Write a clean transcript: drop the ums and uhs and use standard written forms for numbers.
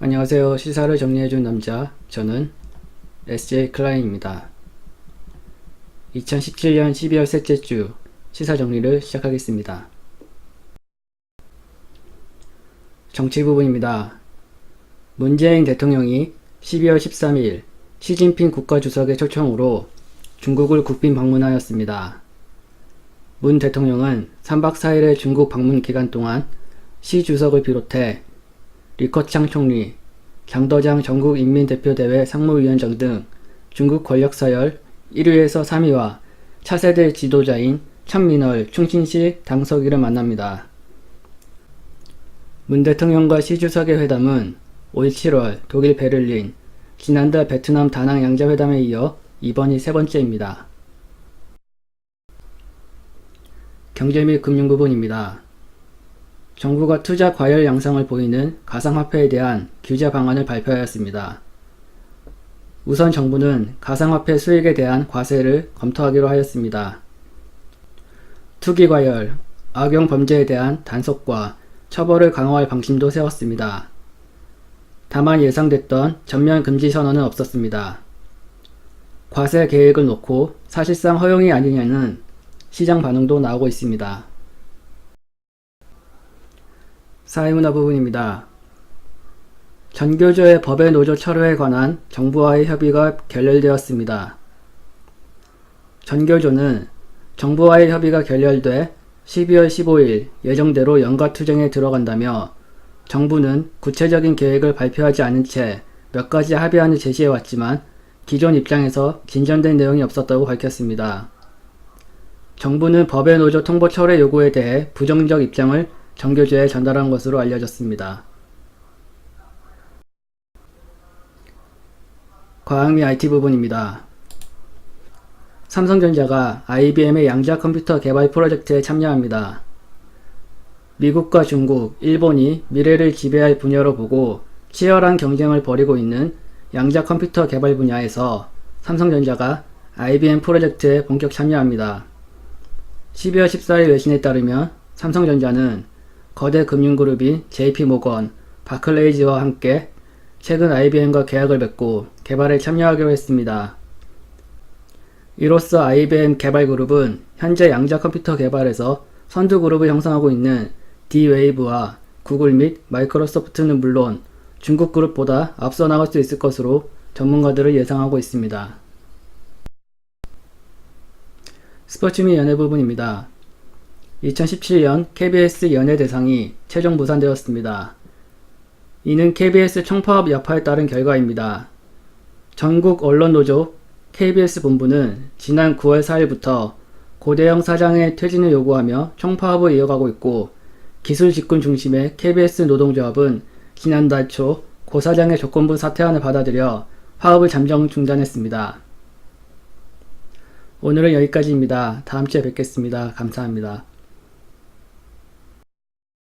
안녕하세요. 시사를 정리해준 남자, 저는 SJ 클라인입니다. 2017년 12월 셋째 주 시사 정리를 시작하겠습니다. 정치 부분입니다. 문재인 대통령이 12월 13일 시진핑 국가주석의 초청으로 중국을 국빈 방문하였습니다. 문 대통령은 3박 4일의 중국 방문 기간 동안 시 주석을 비롯해 리커창 총리, 장더장 전국인민대표대회 상무위원장 등 중국 권력서열 1위에서 3위와 차세대 지도자인 천민얼 충친시 당서기를 만납니다. 문 대통령과 시 주석의 회담은 올 7월 독일 베를린, 지난달 베트남 다낭 양자회담에 이어 이번이 세 번째입니다. 경제 및 금융 부분입니다. 정부가 투자 과열 양상을 보이는 가상화폐에 대한 규제 방안을 발표하였습니다. 우선 정부는 가상화폐 수익에 대한 과세를 검토하기로 하였습니다. 투기 과열, 악용 범죄에 대한 단속과 처벌을 강화할 방침도 세웠습니다. 다만 예상됐던 전면 금지 선언은 없었습니다. 과세 계획을 놓고 사실상 허용이 아니냐는 시장 반응도 나오고 있습니다. 사회문화 부분입니다. 전교조의 법의 노조 철회에 관한 정부와의 협의가 결렬되었습니다. 전교조는 정부와의 협의가 결렬돼 12월 15일 예정대로 연가투쟁에 들어간다며 정부는 구체적인 계획을 발표하지 않은 채 몇 가지 합의안을 제시해왔지만 기존 입장에서 진전된 내용이 없었다고 밝혔습니다. 정부는 법의 노조 통보 철회 요구에 대해 부정적 입장을 전교조에 전달한 것으로 알려졌습니다. 과학 및 IT 부분입니다. 삼성전자가 IBM의 양자 컴퓨터 개발 프로젝트에 참여합니다. 미국과 중국, 일본이 미래를 지배할 분야로 보고 치열한 경쟁을 벌이고 있는 양자 컴퓨터 개발 분야에서 삼성전자가 IBM 프로젝트에 본격 참여합니다. 12월 14일 외신에 따르면 삼성전자는 거대 금융그룹인 JP모건, 바클레이즈와 함께 최근 IBM과 계약을 맺고 개발에 참여하기로 했습니다. 이로써 IBM 개발그룹은 현재 양자 컴퓨터 개발에서 선두그룹을 형성하고 있는 D-Wave와 구글 및 마이크로소프트는 물론 중국 그룹보다 앞서 나갈 수 있을 것으로 전문가들을 예상하고 있습니다. 스포츠 및 연예 부분입니다. 2017년 KBS 연예대상이 최종 무산되었습니다. 이는 KBS 총파업 여파에 따른 결과입니다. 전국 언론노조 KBS 본부는 지난 9월 4일부터 고대영 사장의 퇴진을 요구하며 총파업을 이어가고 있고 기술 직군 중심의 KBS 노동조합은 지난달 초 고 사장의 조건부 사퇴안을 받아들여 파업을 잠정 중단했습니다. 오늘은 여기까지입니다. 다음주에 뵙겠습니다. 감사합니다.